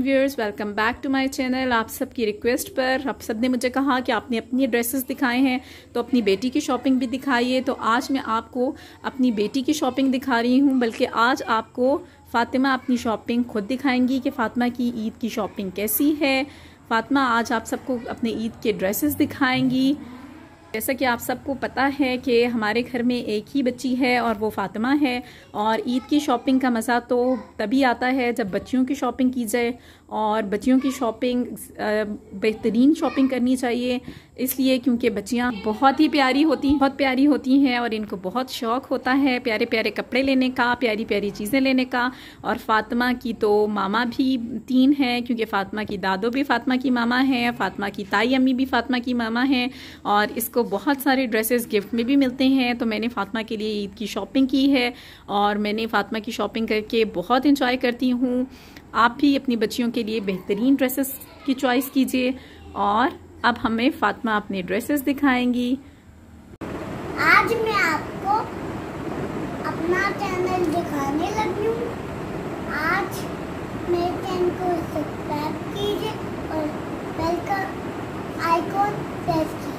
Viewers, welcome back to my channel. आप सबकी request पर आप सब ने मुझे कहा कि आपने अपनी ड्रेसेस दिखाए हैं तो अपनी बेटी की शॉपिंग भी दिखाइए। तो आज मैं आपको अपनी बेटी की शॉपिंग दिखा रही हूँ, बल्कि आज आपको फ़ातिमा अपनी शॉपिंग खुद दिखाएंगी कि फ़ातिमा की ईद की शॉपिंग कैसी है। फ़ातिमा आज आप सबको अपने ईद के ड्रेसेस दिखाएंगी। जैसा कि आप सबको पता है कि हमारे घर में एक ही बच्ची है और वो फ़ातिमा है, और ईद की शॉपिंग का मज़ा तो तभी आता है जब बच्चियों की शॉपिंग की जाए, और बच्चियों की शॉपिंग बेहतरीन शॉपिंग करनी चाहिए, इसलिए क्योंकि बच्चियां बहुत प्यारी होती हैं और इनको बहुत शौक़ होता है प्यारे प्यारे कपड़े लेने का, प्यारी प्यारी चीज़ें लेने का। और फ़ातिमा की तो मामा भी 3 हैं, क्योंकि फ़ातिमा की दादो भी फ़ातिमा की मामा हैं, फ़ातिमा की ताई अम्मी भी फ़ातिमा की मामा हैं, और इसको बहुत सारे ड्रेसेस गिफ्ट में भी मिलते हैं। तो मैंने फ़ातिमा के लिए ईद की शॉपिंग की है और मैंने फ़ातिमा की शॉपिंग करके बहुत इंजॉय करती हूँ। आप भी अपनी बच्चियों के लिए बेहतरीन ड्रेसेस की चॉइस कीजिए। और अब हमें फ़ातिमा अपने ड्रेसेस दिखाएंगी। आज मैं आपको अपना चैनल दिखाने लगी हूँ। आज मेरे चैनल को सब्सक्राइब कीजिए और बेल का आइकॉन प्रेस कीजिए।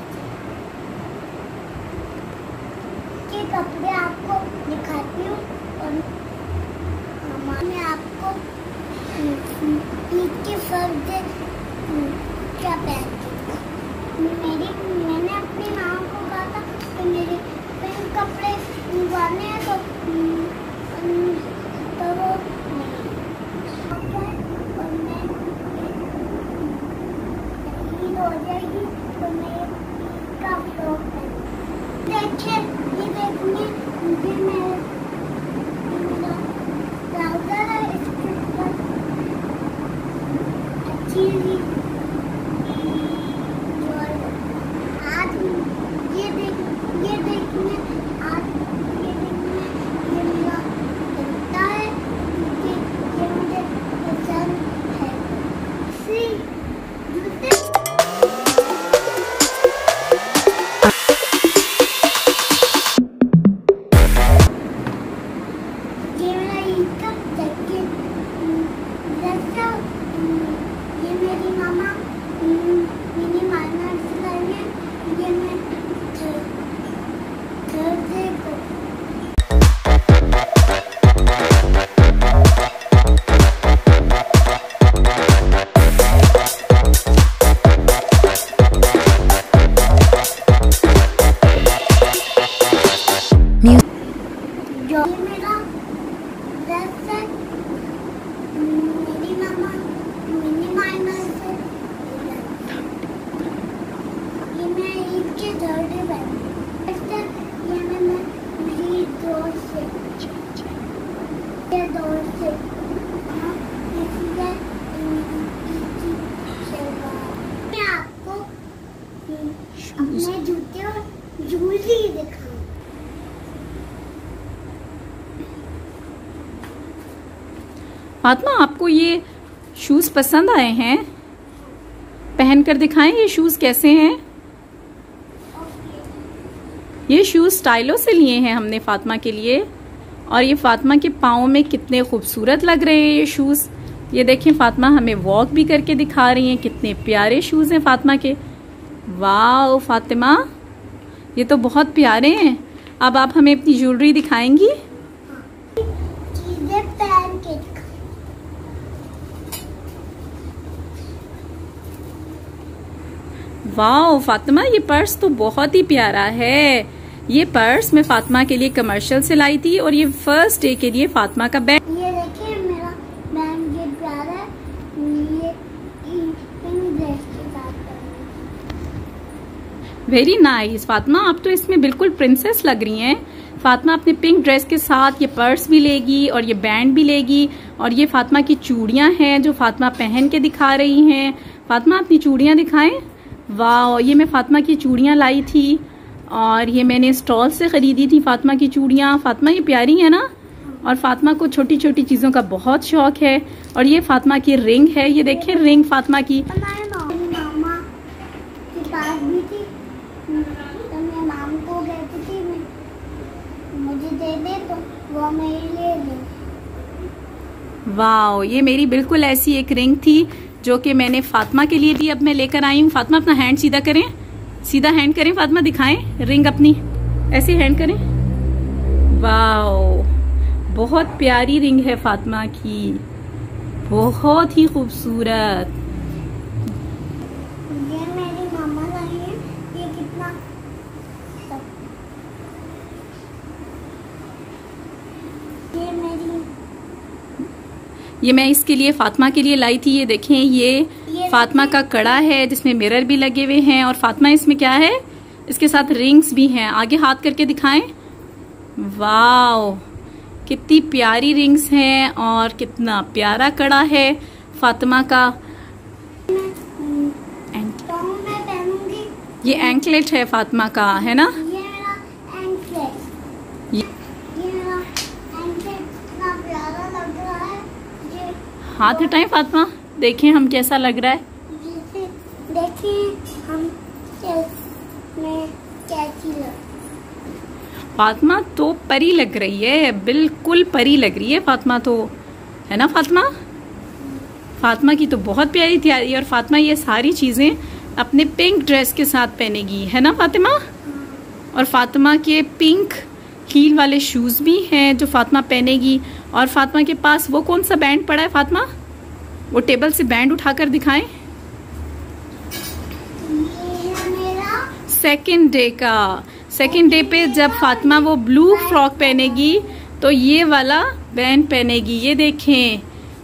के कपड़े आपको दिखाती हूँ और मैं आपको ईद के फर्स्ट डे क्या पहनती हूँ। मैंने अपनी माँ को कहा था कि मेरे पिंक कपड़े उगाने हैं तो वो और मैं ईद हो जाएगी तो मैं का फ्रॉक पहनूंगी। देखिए ये देखिए ये मेरा ट्राउजर है, इसके ऊपर अच्छी अपने जूते और जूलरी दिखाऊं। फ़ातिमा, आपको ये शूज़ पसंद आए हैं? पहन कर दिखाएं ये शूज़ कैसे हैं। ये शूज़ स्टाइलो से लिए हैं हमने फ़ातिमा के लिए, और ये फ़ातिमा के पाँव में कितने खूबसूरत लग रहे हैं ये शूज़। ये देखें, फ़ातिमा हमें वॉक भी करके दिखा रही हैं, कितने प्यारे शूज़ हैं फ़ातिमा के। वाह फ़ातिमा, ये तो बहुत प्यारे हैं। अब आप हमें अपनी ज्वेलरी दिखाएंगी? चीजें पहन के वाह फ़ातिमा, ये पर्स तो बहुत ही प्यारा है। ये पर्स मैं फ़ातिमा के लिए कमर्शियल से लाई थी, और ये फर्स्ट डे के लिए फ़ातिमा का बैग। ये देखिए मेरा बैग, ये प्यारा है। ये पिंक ड्रेस के साथ वेरी नाइस फ़ातिमा, आप तो इसमें बिल्कुल प्रिंसेस लग रही हैं। फ़ातिमा अपने पिंक ड्रेस के साथ ये पर्स भी लेगी और ये बैंड भी लेगी, और ये फ़ातिमा की चूड़ियां हैं जो फ़ातिमा पहन के दिखा रही हैं। फ़ातिमा अपनी चूड़ियां दिखाएं। वाह, ये मैं फ़ातिमा की चूड़ियां लाई थी, और ये मैंने स्टॉल से ख़रीदी थी फ़ातिमा की चूड़ियां। फ़ातिमा ये प्यारी है ना, और फ़ातिमा को छोटी छोटी चीज़ों का बहुत शौक़ है। और ये फ़ातिमा की रिंग है, ये देखें रिंग फ़ातिमा की। मामा की पास भी थी, तो मैं माम को कहती थी मुझे दे दे, तो वो मेरे लिए ले। वाओ, ये मेरी बिल्कुल ऐसी एक रिंग थी जो कि मैंने फातिमा के लिए भी अब मैं लेकर आई हूँ। फातिमा अपना हैंड सीधा करें, सीधा हैंड करें फातिमा, दिखाएं रिंग अपनी, ऐसे हैंड करें। वाओ, बहुत प्यारी रिंग है फातिमा की, बहुत ही खूबसूरत। ये मेरी मामा लाई है, ये कितना ये मैं इसके लिए फातिमा के लिए लाई थी। ये देखें, ये फातिमा का कड़ा है जिसमें मिरर भी लगे हुए हैं, और फातिमा इसमें क्या है, इसके साथ रिंग्स भी हैं। आगे हाथ करके दिखाएं। वाओ, कितनी प्यारी रिंग्स हैं और कितना प्यारा कड़ा है फातिमा का। ये एंकलेट है फातिमा का, है ना। ये मेरा एंकलेट, ये मेरा एंकलेट कितना प्यारा लग रहा है। ये हाथ हटाएं फातिमा, देखें हम कैसा लग रहा है। देखिए हम कैसी लग। फातिमा तो परी लग रही है, बिल्कुल परी लग रही है फातिमा तो, है ना फातिमा। फातिमा की तो बहुत प्यारी तैयारी है, और फातिमा ये सारी चीजें अपने पिंक ड्रेस के साथ पहनेगी, है ना फातिमा। और फातिमा के पिंक हील वाले शूज भी हैं जो फातिमा पहनेगी। और फातिमा के पास वो कौन सा बैंड पड़ा है फातिमा, वो टेबल से बैंड उठाकर दिखाएं। सेकेंड डे का, सेकेंड डे पे जब फातिमा वो ब्लू फ्रॉक पहनेगी तो ये वाला बैंड पहनेगी। ये देखें,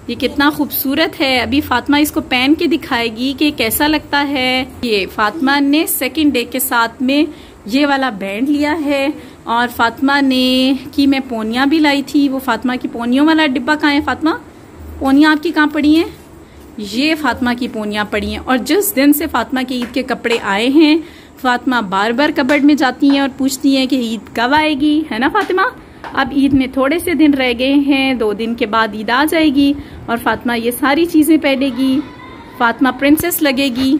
ये कितना खूबसूरत है। अभी फातिमा इसको पहन के दिखाएगी कि कैसा लगता है। ये फातिमा ने सेकेंड डे के साथ में ये वाला बैंड लिया है। और फातिमा ने की मैं पोनियां भी लाई थी। वो फातिमा की पोनियों वाला डिब्बा कहाँ है फातिमा, पोनियां आपकी कहाँ पड़ी हैं। ये फातिमा की पोनियां पड़ी हैं। और जिस दिन से फातिमा के ईद के कपड़े आए हैं, फातिमा बार बार कबर्ड में जाती हैं और पूछती हैं कि ईद कब आएगी, है ना फातिमा। अब ईद में थोड़े से दिन रह गए हैं, 2 दिन के बाद ईद आ जाएगी और फातिमा ये सारी चीजें पहनेगी। फातिमा प्रिंसेस लगेगी।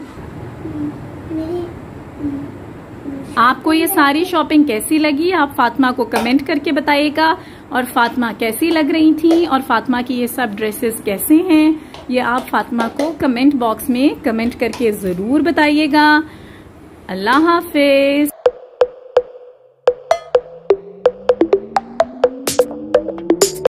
आपको ये सारी शॉपिंग कैसी लगी, आप फातिमा को कमेंट करके बताइएगा। और फातिमा कैसी लग रही थी और फातिमा की ये सब ड्रेसेस कैसे हैं, ये आप फातिमा को कमेंट बॉक्स में कमेंट करके जरूर बताइएगा। अल्लाह हाफिज।